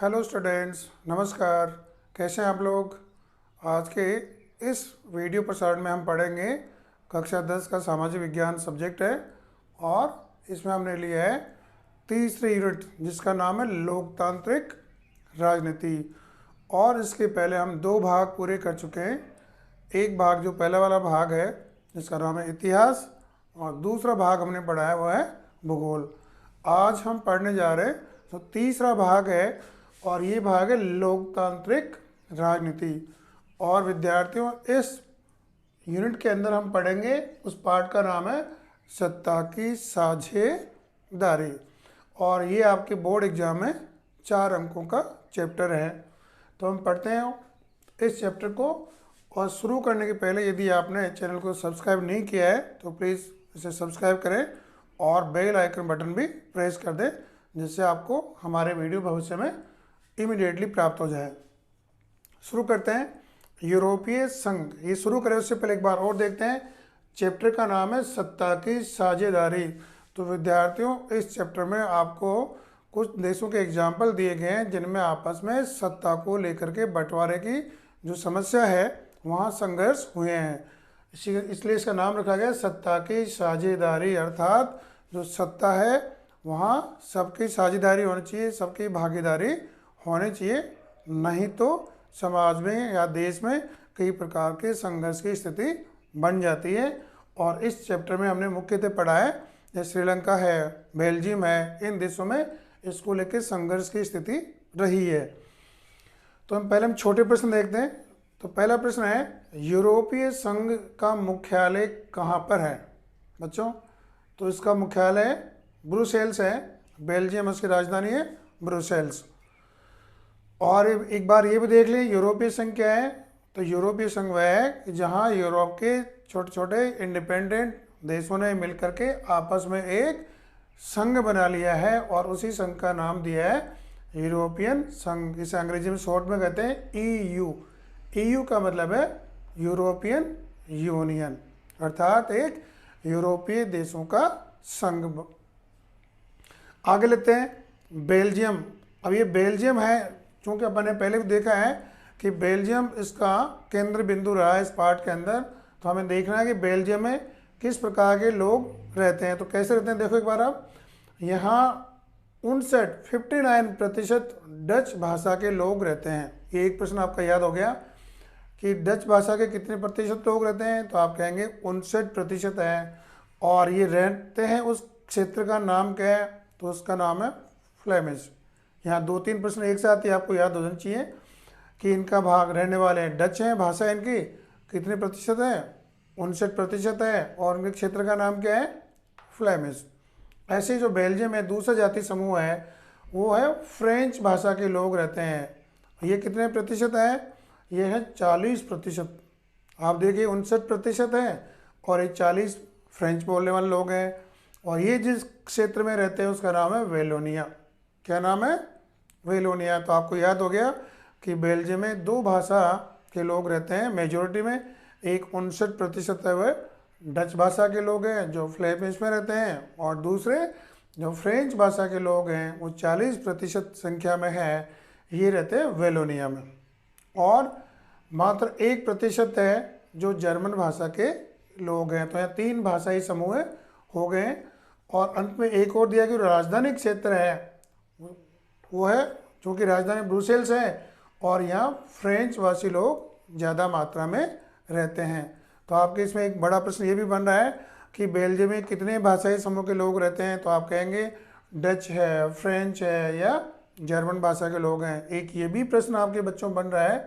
Hello students, नमस्कार। कैसे हैं आप लोग। आज के इस वीडियो प्रसारण में हम पढ़ेंगे कक्षा 10 का सामाजिक विज्ञान सब्जेक्ट है और इसमें हमने लिया है तीसरी यूनिट जिसका नाम है लोकतांत्रिक राजनीति। और इसके पहले हम दो भाग पूरे कर चुके हैं। एक भाग जो पहला वाला भाग है जिसका नाम है इतिहास और दूसरा भाग हमने पढ़ा है वो है भूगोल। आज हम पढ़ने जा रहे हैं तो तीसरा भाग है और ये भाग है लोकतांत्रिक राजनीति। और विद्यार्थियों इस यूनिट के अंदर हम पढ़ेंगे उस पार्ट का नाम है सत्ता की साझेदारी। और ये आपके बोर्ड एग्जाम में 4 अंकों का चैप्टर है। तो हम पढ़ते हैं इस चैप्टर को। और शुरू करने के पहले यदि आपने चैनल को सब्सक्राइब नहीं किया है तो प्लीज़ इसे सब्सक्राइब करें और बेल आइकन बटन भी प्रेस कर दें जिससे आपको हमारे वीडियो भविष्य में इमीडिएटली प्राप्त हो जाए। शुरू करते हैं यूरोपीय संघ। ये शुरू करें उससे पहले एक बार और देखते हैं। चैप्टर का नाम है सत्ता की साझेदारी। तो विद्यार्थियों इस चैप्टर में आपको कुछ देशों के एग्जाम्पल दिए गए हैं जिनमें आपस में सत्ता को लेकर के बंटवारे की जो समस्या है वहाँ संघर्ष हुए हैं। इसलिए इसका नाम रखा गया सत्ता की साझेदारी। अर्थात जो सत्ता है वहाँ सबकी साझेदारी होनी चाहिए, सबकी भागीदारी होनी चाहिए, नहीं तो समाज में या देश में कई प्रकार के संघर्ष की स्थिति बन जाती है। और इस चैप्टर में हमने मुख्यतः पढ़ा है जैसे श्रीलंका है, बेल्जियम है, इन देशों में इसको लेकर संघर्ष की स्थिति रही है। तो हम छोटे प्रश्न देखते हैं। तो पहला प्रश्न है यूरोपीय संघ का मुख्यालय कहाँ पर है बच्चों। तो इसका मुख्यालय ब्रुसेल्स है। बेल्जियम उसकी राजधानी है ब्रुसेल्स। और एक बार ये भी देख लें यूरोपीय संघ क्या है। तो यूरोपीय संघ वह है कि जहाँ यूरोप के छोटे छोटे इंडिपेंडेंट देशों ने मिलकर के आपस में एक संघ बना लिया है और उसी संघ का नाम दिया है यूरोपियन संघ। इसे अंग्रेजी में शॉर्ट में कहते हैं ईयू। ईयू का मतलब है यूरोपियन यूनियन, अर्थात एक यूरोपीय देशों का संघ। आगे लेते हैं बेल्जियम। अब ये बेल्जियम है चूँकि अपन ने पहले भी देखा है कि बेल्जियम इसका केंद्र बिंदु रहा है इस पार्ट के अंदर। तो हमें देखना है कि बेल्जियम में किस प्रकार के लोग रहते हैं। तो कैसे रहते हैं देखो एक बार आप। यहाँ 59% डच भाषा के लोग रहते हैं। ये एक प्रश्न आपका याद हो गया कि डच भाषा के कितने प्रतिशत लोग रहते हैं। तो आप कहेंगे 59% है। और ये रहते हैं उस क्षेत्र का नाम क्या है। तो उसका नाम है फ्लेमिश। यहाँ 2-3 प्रश्न एक साथ ही आपको याद हो जाना चाहिए कि इनका भाग रहने वाले हैं डच हैं, भाषा इनकी कितने प्रतिशत है 59% है और उनके क्षेत्र का नाम क्या है फ्लेमिश। ऐसे जो बेल्जियम में दूसरा जाति समूह है वो है फ्रेंच भाषा के लोग रहते हैं। ये कितने प्रतिशत है, ये है 40%। आप देखिए 59% है और ये 40 फ्रेंच बोलने वाले लोग हैं। और ये जिस क्षेत्र में रहते हैं उसका नाम है वेलोनिया। क्या नाम है वेलोनिया। तो आपको याद हो गया कि बेल्जियम में 2 भाषा के लोग रहते हैं मेजोरिटी में। एक 59% है वह डच भाषा के लोग हैं जो फ्लेमिश में रहते हैं और दूसरे जो फ्रेंच भाषा के लोग हैं वो 40% संख्या में है, ये रहते हैं वेलोनिया में। और मात्र 1% है जो जर्मन भाषा के लोग हैं। तो यहाँ 3 भाषाई समूह हो गए हैं। और अंत में एक और दिया कि राजधानी क्षेत्र है वो है क्योंकि राजधानी ब्रुसेल्स है और यहाँ फ्रेंच भाषी लोग ज़्यादा मात्रा में रहते हैं। तो आपके इसमें एक बड़ा प्रश्न ये भी बन रहा है कि बेल्जियम में कितने भाषाई समूह के लोग रहते हैं। तो आप कहेंगे डच है, फ्रेंच है या जर्मन भाषा के लोग हैं। एक ये भी प्रश्न आपके बच्चों बन रहा है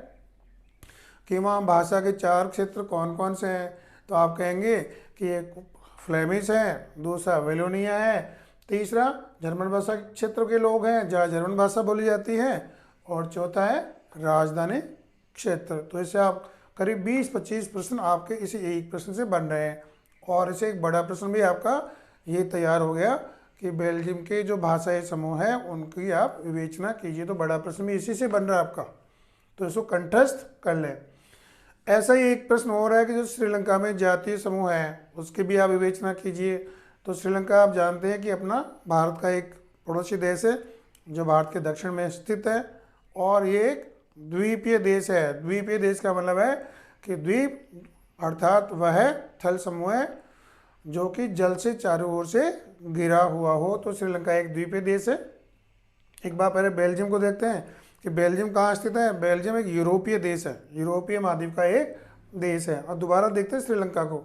कि वहाँ भाषा के 4 क्षेत्र कौन कौन से हैं। तो आप कहेंगे कि एक फ्लेमिश है, दूसरा वेलोनिया है, तीसरा जर्मन भाषा के क्षेत्र के लोग हैं जहाँ जर्मन भाषा बोली जाती है और चौथा है राजधानी क्षेत्र। तो इससे आप करीब 20-25 प्रश्न आपके इसी एक प्रश्न से बन रहे हैं। और इसे एक बड़ा प्रश्न भी आपका ये तैयार हो गया कि बेल्जियम के जो भाषाई समूह हैं उनकी आप विवेचना कीजिए। तो बड़ा प्रश्न भी इसी से बन रहा है आपका, तो इसको कंठस्थ कर लें। ऐसा ही एक प्रश्न हो रहा है कि जो श्रीलंका में जातीय समूह है उसकी भी आप विवेचना कीजिए। तो श्रीलंका आप जानते हैं कि अपना भारत का एक पड़ोसी देश है जो भारत के दक्षिण में स्थित है। और ये एक द्वीपीय देश है। द्वीपीय देश का मतलब है कि द्वीप अर्थात वह थल समूह है जो कि जल से चारों ओर से घिरा हुआ हो। तो श्रीलंका एक द्वीपीय देश है। एक बार पहले बेल्जियम को देखते हैं कि बेल्जियम कहाँ स्थित है। बेल्जियम एक यूरोपीय देश है, यूरोपीय महाद्वीप का एक देश है। और दोबारा देखते हैं श्रीलंका को,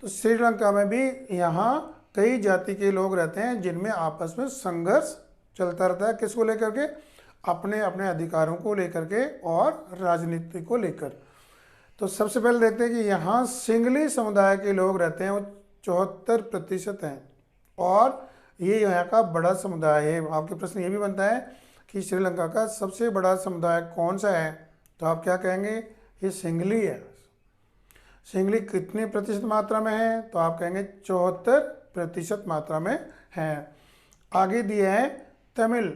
तो श्रीलंका में भी यहाँ कई जाति के लोग रहते हैं जिनमें आपस में संघर्ष चलता रहता है। किसको लेकर के? अपने अपने अधिकारों को लेकर के और राजनीति को लेकर। तो सबसे पहले देखते हैं कि यहाँ सिंगली समुदाय के लोग रहते हैं, वो 74% हैं और ये यहाँ का बड़ा समुदाय है। आपके प्रश्न ये भी बनता है कि श्रीलंका का सबसे बड़ा समुदाय कौन सा है, तो आप क्या कहेंगे? ये सिंगली है। सिंगली कितने प्रतिशत मात्रा में है, तो आप कहेंगे 74% मात्रा में है। आगे दिए हैं तमिल।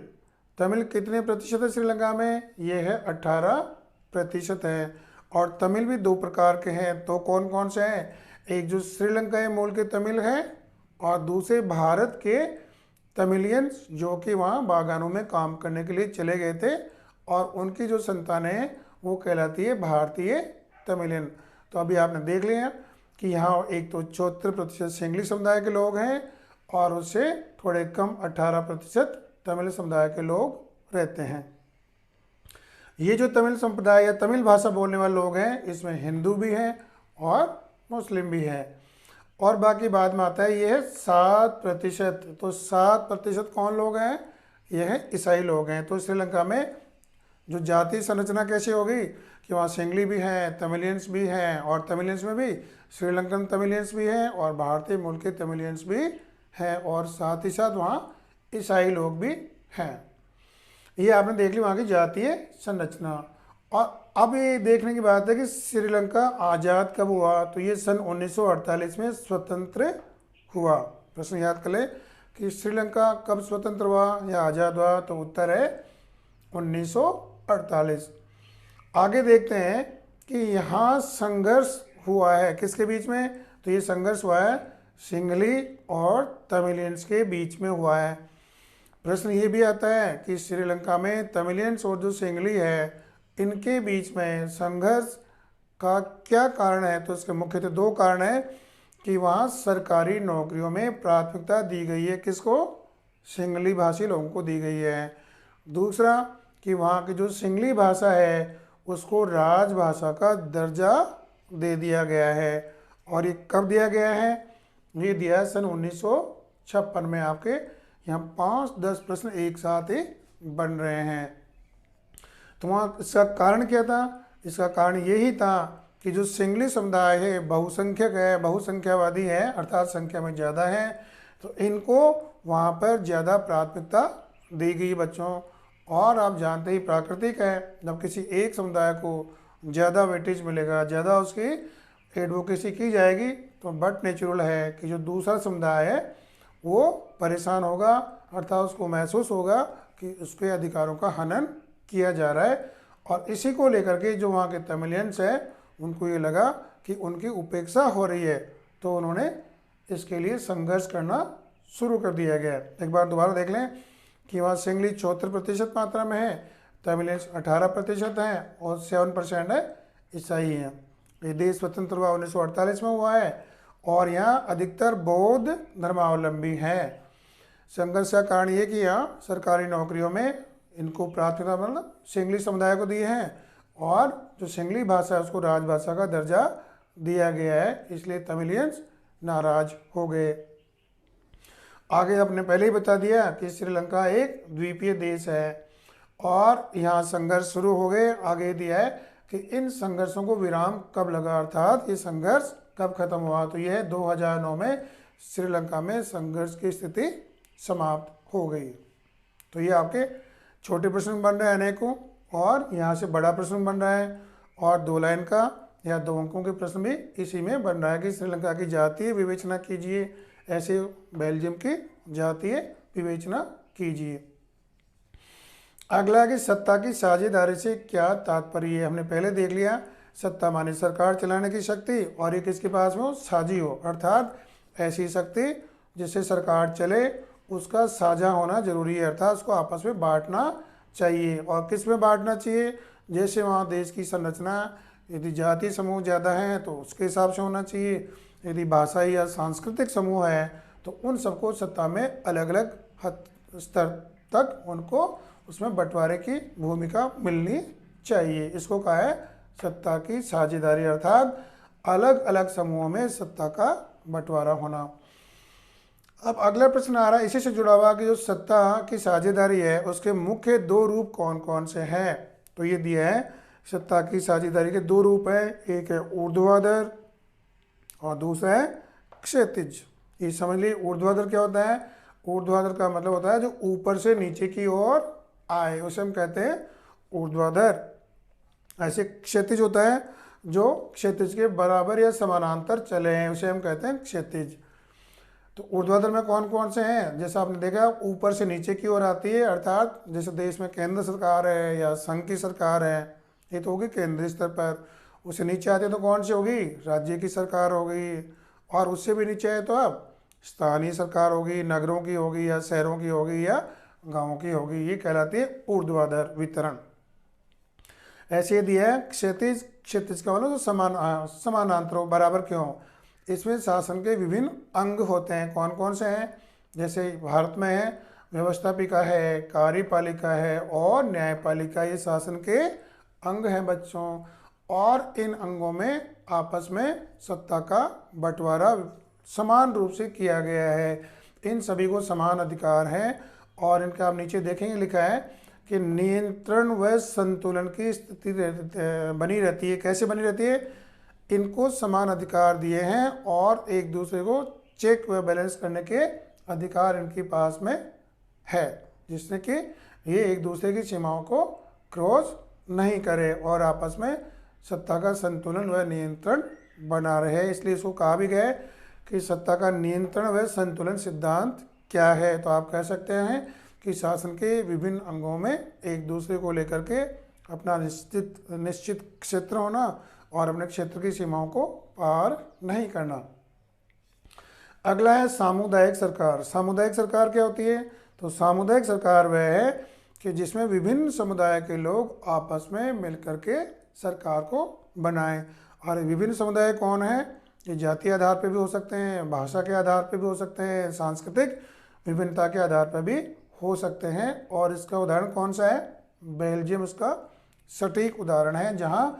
तमिल कितने प्रतिशत है श्रीलंका में? ये है 18% है। और तमिल भी दो प्रकार के हैं, तो कौन कौन से हैं? एक जो श्रीलंकाई मूल के तमिल हैं और दूसरे भारत के तमिलियंस जो कि वहाँ बागानों में काम करने के लिए चले गए थे और उनकी जो संतानें हैं वो कहलाती है भारतीय तमिलियन। तो अभी आपने देख लिया कि यहाँ एक तो 74% सिंगली समुदाय के लोग हैं और उससे थोड़े कम 18% तमिल समुदाय के लोग रहते हैं। ये जो तमिल संप्रदाय या तमिल भाषा बोलने वाले लोग हैं इसमें हिंदू भी हैं और मुस्लिम भी हैं। और बाकी बाद में आता है ये है 7%। तो 7% कौन लोग हैं? ये है ईसाई लोग हैं। तो श्रीलंका में जो जाति संरचना कैसी होगी कि वहाँ सिंगली भी हैं, तमिलियंस भी हैं और तमिलियंस में भी श्रीलंकन तमिलियंस भी हैं और भारतीय मूल के तमिलियंस भी हैं और साथ ही साथ वहाँ ईसाई लोग भी हैं। ये आपने देख ली वहाँ की जातीय संरचना। और अब ये देखने की बात है कि श्रीलंका आज़ाद कब हुआ, तो ये सन 1948 में स्वतंत्र हुआ। प्रश्न याद कर ले कि श्रीलंका कब स्वतंत्र हुआ या आज़ाद हुआ, तो उत्तर है 1948। आगे देखते हैं कि यहाँ संघर्ष हुआ है किसके बीच में, तो ये संघर्ष हुआ है सिंगली और तमिलियंस के बीच में हुआ है। प्रश्न ये भी आता है कि श्रीलंका में तमिलियंस और जो सिंगली है इनके बीच में संघर्ष का क्या कारण है, तो इसके मुख्यतः दो कारण है कि वहाँ सरकारी नौकरियों में प्राथमिकता दी गई है। किसको? सिंगली भाषी लोगों को दी गई है। दूसरा कि वहाँ की जो सिंगली भाषा है उसको राजभाषा का दर्जा दे दिया गया है। और ये कब दिया गया है? ये दिया है सन 1956 में। आपके यहाँ 5-10 प्रश्न एक साथ ही बन रहे हैं। तो वहाँ इसका कारण क्या था? इसका कारण यही था कि जो सिंगली समुदाय है बहुसंख्यक है, बहुसंख्यावादी है अर्थात संख्या में ज़्यादा है, तो इनको वहाँ पर ज़्यादा प्राथमिकता दी गई बच्चों। और आप जानते ही प्राकृतिक है, जब किसी एक समुदाय को ज़्यादा वेटेज मिलेगा, ज़्यादा उसकी एडवोकेसी की जाएगी, तो बट नेचुरल है कि जो दूसरा समुदाय है वो परेशान होगा अर्थात उसको महसूस होगा कि उसके अधिकारों का हनन किया जा रहा है। और इसी को लेकर के जो वहाँ के तमिलियंस है उनको ये लगा कि उनकी उपेक्षा हो रही है, तो उन्होंने इसके लिए संघर्ष करना शुरू कर दिया गया। एक बार दोबारा देख लें कि वहाँ सिंगली 74% मात्रा में है, तमिलियंस 18% हैं और 7% है ईसाई हैं। ये देश स्वतंत्र हुआ 1948 में हुआ है और यहाँ अधिकतर बौद्ध धर्मावलंबी हैं। संघर्ष का कारण ये कि यहाँ सरकारी नौकरियों में इनको प्राथमिकता मतलब सिंगली समुदाय को दिए हैं और जो सिंगली भाषा है उसको राजभाषा का दर्जा दिया गया है, इसलिए तमिलियंस नाराज हो गए। आगे आपने पहले ही बता दिया कि श्रीलंका एक द्वीपीय देश है और यहाँ संघर्ष शुरू हो गए। आगे दिया है कि इन संघर्षों को विराम कब लगा अर्थात ये संघर्ष कब खत्म हुआ, तो यह 2009 में श्रीलंका में संघर्ष की स्थिति समाप्त हो गई। तो ये आपके छोटे प्रश्न बन रहे हैं अनेकों और यहाँ से बड़ा प्रश्न बन रहा है और 2 लाइन का या 2 अंकों के प्रश्न भी इसी में बन रहा है कि श्रीलंका की जातीय विवेचना कीजिए, ऐसे बेल्जियम की जातीय विवेचना कीजिए। अगला कि सत्ता की साझेदारी से क्या तात्पर्य है, हमने पहले देख लिया। सत्ता माने सरकार चलाने की शक्ति और ये किसके पास में हो? साझी हो अर्थात ऐसी शक्ति जिससे सरकार चले उसका साझा होना जरूरी है अर्थात उसको आपस में बांटना चाहिए। और किस में बांटना चाहिए? जैसे वहाँ देश की संरचना, यदि जातीय समूह ज़्यादा हैं तो उसके हिसाब से होना चाहिए, यदि भाषाई या सांस्कृतिक समूह है तो उन सबको सत्ता में अलग अलग हद स्तर तक उनको उसमें बंटवारे की भूमिका मिलनी चाहिए। इसको कहा है सत्ता की साझेदारी, अर्थात अलग अलग समूहों में सत्ता का बंटवारा होना। अब अगला प्रश्न आ रहा है इसी से जुड़ा हुआ कि जो सत्ता की साझेदारी है उसके मुख्य दो रूप कौन कौन से हैं। तो ये दिया है सत्ता की साझेदारी के दो रूप है, एक है ऊर्ध्वाधर और दूसरा है क्षैतिज। ये समझ लीजिए ऊर्ध्वाधर क्या होता है? ऊर्ध्वाधर का मतलब होता है जो ऊपर से नीचे की ओर आए, उसे हम कहते हैं ऊर्ध्वाधर। ऐसे क्षैतिज होता है जो क्षैतिज के बराबर या समानांतर चले हैं, उसे हम कहते हैं क्षैतिज। तो ऊर्ध्वाधर में कौन कौन से हैं? जैसा आपने देखा ऊपर से नीचे की ओर आती है, अर्थात जैसे देश में केंद्र सरकार है या संघ की सरकार है, ये तो होगी केंद्रीय स्तर पर। उससे नीचे आती है तो कौन सी होगी? राज्य की सरकार होगी। और उससे भी नीचे है तो अब स्थानीय सरकार होगी, नगरों की होगी या शहरों की होगी या गाँवों की होगी, ये कहलाती है ऊर्ध्वाधर वितरण। ऐसे दिया है क्षैतिज। क्षैतिज का मतलब समानांतर हो, बराबर क्यों? इसमें शासन के विभिन्न अंग होते हैं। कौन कौन से हैं? जैसे भारत में है व्यवस्थापिका है, कार्यपालिका है और न्यायपालिका, ये शासन के अंग हैं बच्चों। और इन अंगों में आपस में सत्ता का बंटवारा समान रूप से किया गया है। इन सभी को समान अधिकार हैं और इनका आप नीचे देखेंगे लिखा है कि नियंत्रण व संतुलन की स्थिति बनी रहती है। कैसे बनी रहती है? इनको समान अधिकार दिए हैं और एक दूसरे को चेक व बैलेंस करने के अधिकार इनके पास में है, जिससे कि ये एक दूसरे की सीमाओं को क्रॉस नहीं करे और आपस में सत्ता का संतुलन व नियंत्रण बना रहे। इसलिए इसको कहा भी गया है कि सत्ता का नियंत्रण व संतुलन सिद्धांत क्या है। तो आप कह सकते हैं कि शासन के विभिन्न अंगों में एक दूसरे को लेकर के अपना निश्चित क्षेत्र होना और अपने क्षेत्र की सीमाओं को पार नहीं करना। अगला है सामुदायिक सरकार। सामुदायिक सरकार क्या होती है? तो सामुदायिक सरकार वह है कि जिसमें विभिन्न समुदाय के लोग आपस में मिलकर के सरकार को बनाएं। और विभिन्न समुदाय कौन है? ये जातीय आधार पर भी हो सकते हैं, भाषा के आधार पर भी हो सकते हैं, सांस्कृतिक विभिन्नता के आधार पर भी हो सकते हैं। और इसका उदाहरण कौन सा है? बेल्जियम उसका सटीक उदाहरण है, जहां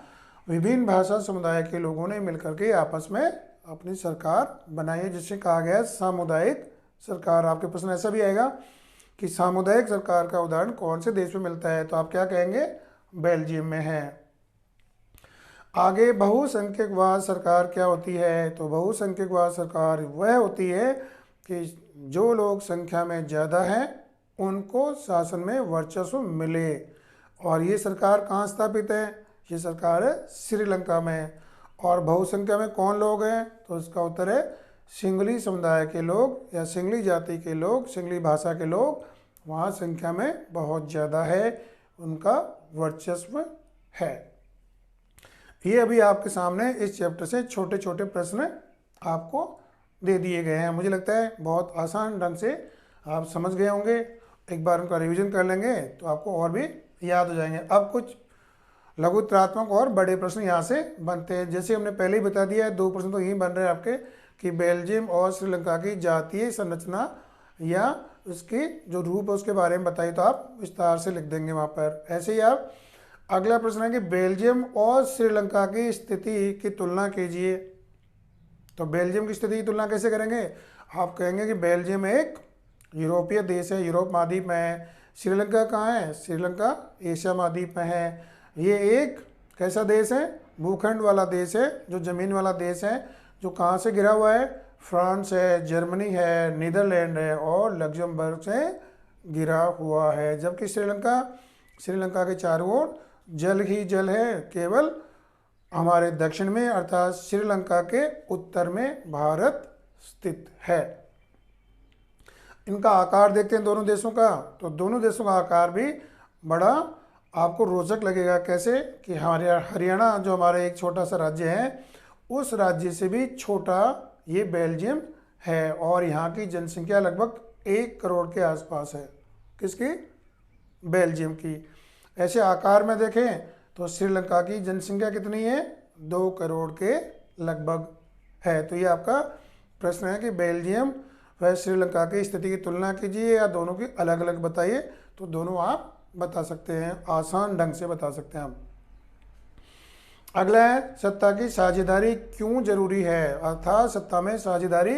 विभिन्न भाषा समुदाय के लोगों ने मिलकर के आपस में अपनी सरकार बनाई है, जिसे कहा गया है सामुदायिक सरकार। आपके प्रश्न ऐसा भी आएगा कि सामुदायिक सरकार का उदाहरण कौन से देश में मिलता है? तो आप क्या कहेंगे? बेल्जियम में है। आगे बहुसंख्यकवाद सरकार क्या होती है? तो बहुसंख्यकवाद सरकार वह होती है कि जो लोग संख्या में ज़्यादा हैं उनको शासन में वर्चस्व मिले। और ये सरकार कहाँ स्थापित है? ये सरकार है श्रीलंका में। और बहुसंख्या में कौन लोग हैं? तो इसका उत्तर है सिंगली समुदाय के लोग या सिंगली जाति के लोग, सिंगली भाषा के लोग वहाँ संख्या में बहुत ज़्यादा है, उनका वर्चस्व है। ये अभी आपके सामने इस चैप्टर से छोटे छोटे प्रश्न आपको दे दिए गए हैं। मुझे लगता है बहुत आसान ढंग से आप समझ गए होंगे। एक बार उनका रिवीजन कर लेंगे तो आपको और भी याद हो जाएंगे। अब कुछ लघुत्रात्मक और बड़े प्रश्न यहाँ से बनते हैं। जैसे हमने पहले ही बता दिया है, दो प्रश्न तो यही बन रहे हैं आपके कि बेल्जियम और श्रीलंका की जातीय संरचना या उसकी जो रूप है उसके बारे में बताइए, तो आप विस्तार से लिख देंगे वहाँ पर। ऐसे ही आप अगला प्रश्न है कि बेल्जियम और श्रीलंका की स्थिति की तुलना कीजिए। तो बेल्जियम की स्थिति की तुलना कैसे करेंगे? आप कहेंगे कि बेल्जियम एक यूरोपीय देश है, यूरोप महाद्वीप में है। श्रीलंका कहाँ है? श्रीलंका एशिया महाद्वीप में है। ये एक कैसा देश है? भूखंड वाला देश है, जो ज़मीन वाला देश है, जो कहाँ से घिरा हुआ है? फ्रांस है, जर्मनी है, नीदरलैंड है और लग्जमबर्ग से घिरा हुआ है। जबकि श्रीलंका के चारों ओर जल ही जल है, केवल हमारे दक्षिण में अर्थात श्रीलंका के उत्तर में भारत स्थित है। इनका आकार देखते हैं दोनों देशों का। तो दोनों देशों का आकार भी बड़ा आपको रोचक लगेगा। कैसे कि हरियाणा जो हमारा एक छोटा सा राज्य है, उस राज्य से भी छोटा ये बेल्जियम है और यहाँ की जनसंख्या लगभग 1 करोड़ के आसपास है। किसकी? बेल्जियम की। ऐसे आकार में देखें तो श्रीलंका की जनसंख्या कितनी है, 2 करोड़ के लगभग है। तो ये आपका प्रश्न है कि बेल्जियम व श्रीलंका की स्थिति की तुलना कीजिए या दोनों की अलग अलग बताइए। तो दोनों आप बता सकते हैं, आसान ढंग से बता सकते हैं आप। अगला है सत्ता की साझेदारी क्यों जरूरी है, अर्थात सत्ता में साझेदारी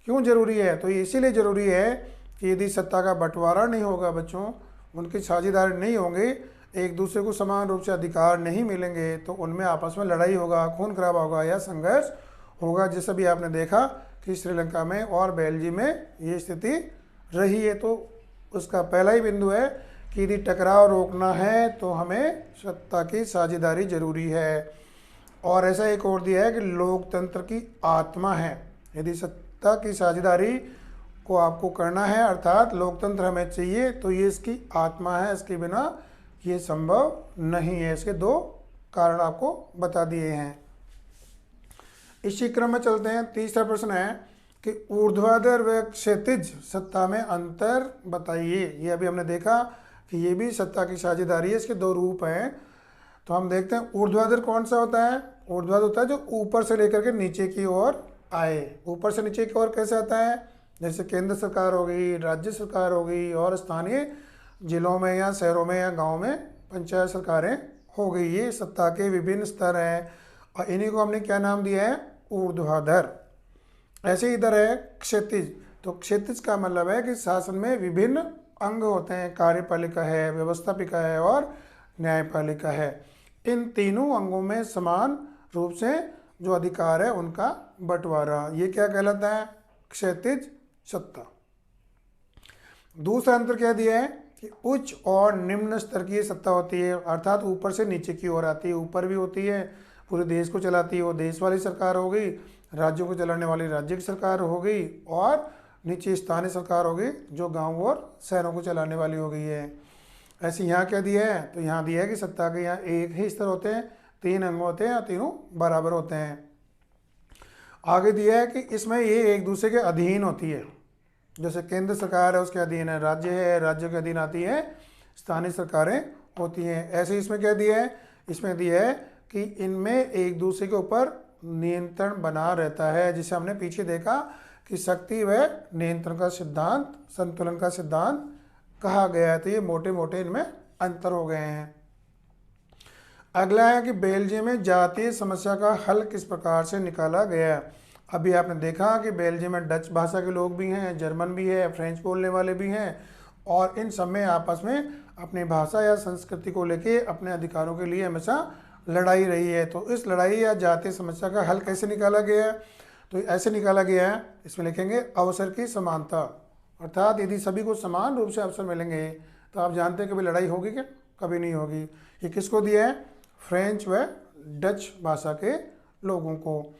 क्यों जरूरी है। तो ये इसीलिए जरूरी है कि यदि सत्ता का बंटवारा नहीं होगा बच्चों, उनकी साझेदारी नहीं होंगी, एक दूसरे को समान रूप से अधिकार नहीं मिलेंगे, तो उनमें आपस में लड़ाई होगा, खून खराबा होगा या संघर्ष होगा। जैसे भी आपने देखा कि श्रीलंका में और बेल्जियम में ये स्थिति रही है। तो उसका पहला ही बिंदु है कि यदि टकराव रोकना है तो हमें सत्ता की साझेदारी जरूरी है। और ऐसा एक और दिया है कि लोकतंत्र की आत्मा है। यदि सत्ता की साझेदारी को आपको करना है अर्थात लोकतंत्र हमें चाहिए, तो ये इसकी आत्मा है, इसके बिना ये संभव नहीं है। इसके 2 कारण आपको बता दिए हैं। इसी क्रम में चलते हैं। तीसरा प्रश्न है कि ऊर्ध्वाधर व क्षैतिज सत्ता में अंतर बताइए। ये अभी हमने देखा कि ये भी सत्ता की साझेदारी है, इसके 2 रूप हैं। तो हम देखते हैं ऊर्ध्वाधर कौन सा होता है। ऊर्ध्वाधर होता है जो ऊपर से लेकर के नीचे की ओर आए। ऊपर से नीचे की ओर कैसे आता है, जैसे केंद्र सरकार हो गई, राज्य सरकार हो गई और स्थानीय जिलों में या शहरों में या गाँव में पंचायत सरकारें हो गई। ये सत्ता के विभिन्न स्तर हैं और इन्हीं को हमने क्या नाम दिया है, ऊर्ध्वाधर। ऐसे इधर है क्षैतिज। तो क्षैतिज का मतलब है कि शासन में विभिन्न अंग होते हैं, कार्यपालिका है, व्यवस्थापिका है और न्यायपालिका है। इन तीनों अंगों में समान रूप से जो अधिकार है उनका बंटवारा, ये क्या कहलाता है, क्षैतिज सत्ता। दूसरा अंतर क्या दिया है कि उच्च और निम्न स्तर की सत्ता होती है, अर्थात ऊपर से नीचे की ओर आती है। ऊपर भी होती है, पूरे देश को चलाती है, वो देश वाली सरकार हो गई, राज्यों को चलाने वाली राज्य की सरकार हो गई, और नीचे स्थानीय सरकार हो गई जो गांव और शहरों को चलाने वाली हो गई है। ऐसे यहाँ क्या दिया है, तो यहाँ दिया है कि सत्ता के यहाँ एक ही स्तर होते हैं, 3 अंग होते हैं और तीनों बराबर होते हैं। आगे दिया है कि इसमें ये एक दूसरे के अधीन होती है। जैसे केंद्र सरकार है उसके अधीन है राज्य है, राज्य के अधीन आती है स्थानीय सरकारें होती हैं। ऐसे इसमें क्या दिया है, इसमें दिया है कि इनमें एक दूसरे के ऊपर नियंत्रण बना रहता है, जिसे हमने पीछे देखा कि शक्ति व नियंत्रण का सिद्धांत, संतुलन का सिद्धांत कहा गया है। तो ये मोटे मोटे इनमें अंतर हो गए हैं। अगला है कि बेल्जियम में जातीय समस्या का हल किस प्रकार से निकाला गया। अभी आपने देखा कि बेल्जियम में डच भाषा के लोग भी हैं, जर्मन भी है, फ्रेंच बोलने वाले भी हैं, और इन सब में आपस में अपनी भाषा या संस्कृति को लेके अपने अधिकारों के लिए हमेशा लड़ाई रही है। तो इस लड़ाई या जातीय समस्या का हल कैसे निकाला गया है, तो ऐसे निकाला गया है, इसमें लिखेंगे अवसर की समानता, अर्थात यदि सभी को समान रूप से अवसर मिलेंगे तो आप जानते हैं कभी लड़ाई होगी क्या, कभी नहीं होगी। ये किसको दिया है, फ्रेंच व डच भाषा के लोगों को।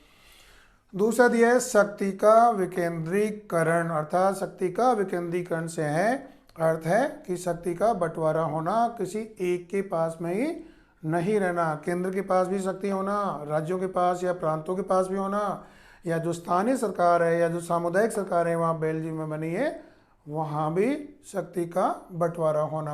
दूसरा दिया है शक्ति का विकेंद्रीकरण, अर्थात शक्ति का विकेंद्रीकरण से है अर्थ है कि शक्ति का बंटवारा होना, किसी एक के पास में ही नहीं रहना। केंद्र के पास भी शक्ति होना, राज्यों के पास या प्रांतों के पास भी होना, या जो स्थानीय सरकार है या जो सामुदायिक सरकार है वहाँ बेल्जियम में बनी है वहाँ भी शक्ति का बंटवारा होना।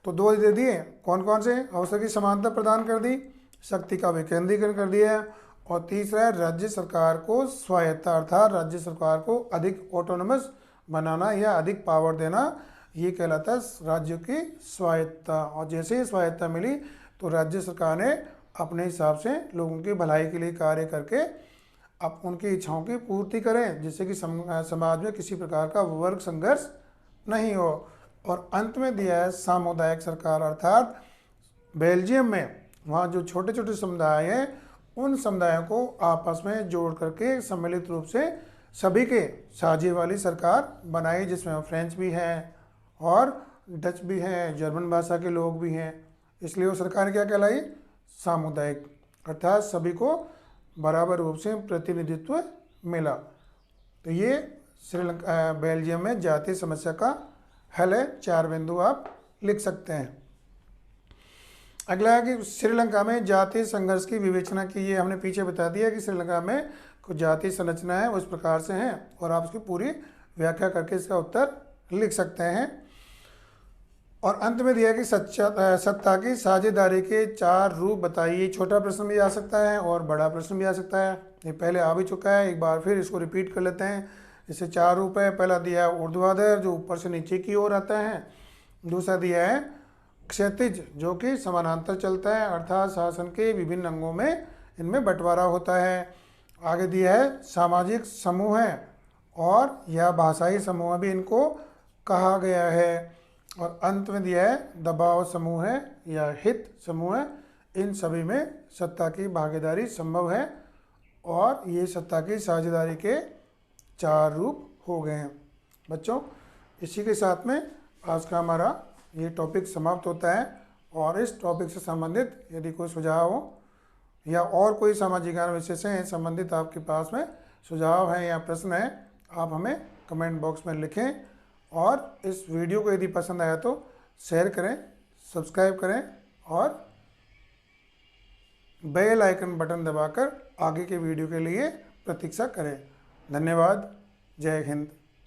तो 2 दे दिए, कौन कौन से, अवसर की समानता प्रदान कर दी, शक्ति का विकेंद्रीकरण कर दिया, और तीसरा है राज्य सरकार को स्वायत्ता, अर्थात राज्य सरकार को अधिक ऑटोनमस बनाना या अधिक पावर देना, ये कहलाता है राज्यों की स्वायत्ता। और जैसे ही स्वायत्ता मिली तो राज्य सरकार ने अपने हिसाब से लोगों की भलाई के लिए कार्य करके अब उनकी इच्छाओं की पूर्ति करें, जिससे कि समाज में किसी प्रकार का वर्ग संघर्ष नहीं हो। और अंत में दिया है सामुदायिक सरकार, अर्थात बेल्जियम में वहाँ जो छोटे छोटे समुदाय हैं उन समुदायों को आपस में जोड़ करके सम्मिलित रूप से सभी के साझे वाली सरकार बनाई, जिसमें फ्रेंच भी हैं और डच भी हैं, जर्मन भाषा के लोग भी हैं। इसलिए वो सरकार क्या कहलाई, सामुदायिक, अर्थात सभी को बराबर रूप से प्रतिनिधित्व मिला। तो ये श्रीलंका बेल्जियम में जातीय समस्या का हल है। 4 बिंदु आप लिख सकते हैं। अगला है कि श्रीलंका में जातीय संघर्ष की विवेचना की, ये हमने पीछे बता दिया कि श्रीलंका में कुछ जातीय संरचना है उस प्रकार से हैं, और आप उसकी पूरी व्याख्या करके इसका उत्तर लिख सकते हैं। और अंत में दिया है कि सत्ता की साझेदारी के 4 रूप बताइए। छोटा प्रश्न भी आ सकता है और बड़ा प्रश्न भी आ सकता है। ये पहले आ भी चुका है, एक बार फिर इसको रिपीट कर लेते हैं। इससे 4 रूप है। पहला दिया है ऊर्ध्वाधर, जो ऊपर से नीचे की ओर आता है। दूसरा दिया है क्षैतिज, जो कि समानांतर चलता है, अर्थात शासन के विभिन्न अंगों में इनमें बंटवारा होता है। आगे दिया है सामाजिक समूह है और या भाषाई समूह भी इनको कहा गया है। और अंत में दिया है दबाव समूह है या हित समूह है। इन सभी में सत्ता की भागीदारी संभव है और ये सत्ता की साझेदारी के 4 रूप हो गए हैं। बच्चों, इसी के साथ में आज का हमारा ये टॉपिक समाप्त होता है। और इस टॉपिक से संबंधित यदि कोई सुझाव हो या और कोई सामाजिक ज्ञान विषय से संबंधित आपके पास में सुझाव हैं या प्रश्न हैं, आप हमें कमेंट बॉक्स में लिखें। और इस वीडियो को यदि पसंद आया तो शेयर करें, सब्सक्राइब करें और बेल आइकन बटन दबाकर आगे के वीडियो के लिए प्रतीक्षा करें। धन्यवाद। जय हिंद।